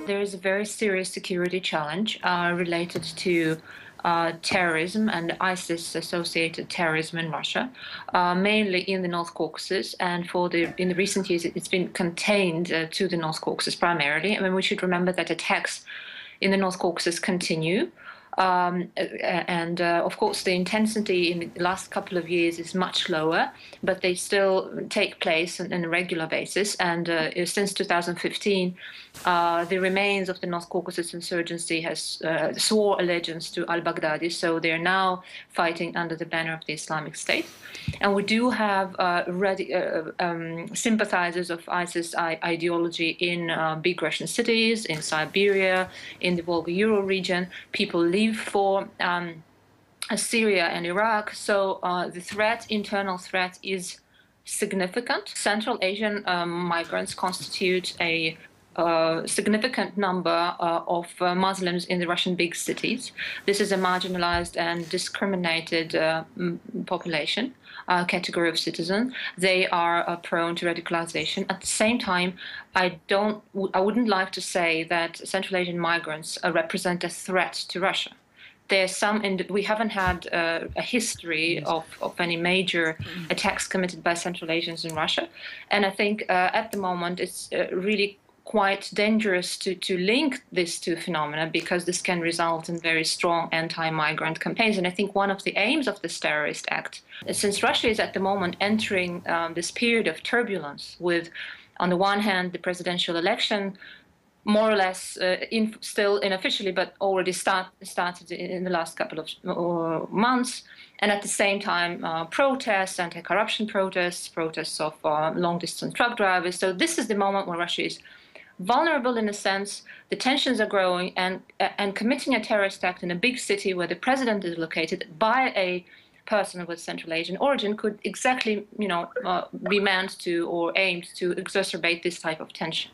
There is a very serious security challenge related to terrorism and ISIS-associated terrorism in Russia, mainly in the North Caucasus. And in the recent years, it's been contained to the North Caucasus primarily. I mean, we should remember that attacks in the North Caucasus continue. Of course, the intensity in the last couple of years is much lower, but they still take place on a regular basis. And since 2015, the remains of the North Caucasus insurgency has swore allegiance to al-Baghdadi, so they are now fighting under the banner of the Islamic State. And we do have sympathizers of ISIS ideology in big Russian cities, in Siberia, in the Volga-Ural region. People leave for Syria and Iraq. So the internal threat is significant. Central Asian migrants constitute a significant number of Muslims in the Russian big cities. This is a marginalized and discriminated population, category of citizen. They are prone to radicalization. At the same time, I wouldn't like to say that Central Asian migrants represent a threat to Russia. There's we haven't had a history of any major attacks committed by Central Asians in Russia. And I think at the moment it's really quite dangerous to link this to phenomena, because this can result in very strong anti-migrant campaigns. And I think one of the aims of this terrorist act, since Russia is at the moment entering this period of turbulence with, on the one hand, the presidential election, more or less still unofficially, but already started in the last couple of months. And at the same time, protests, anti-corruption protests of long-distance truck drivers. So this is the moment when Russia is vulnerable in a sense. The tensions are growing, and committing a terrorist act in a big city where the president is located by a person with Central Asian origin could exactly, be meant to or aimed to exacerbate this type of tension.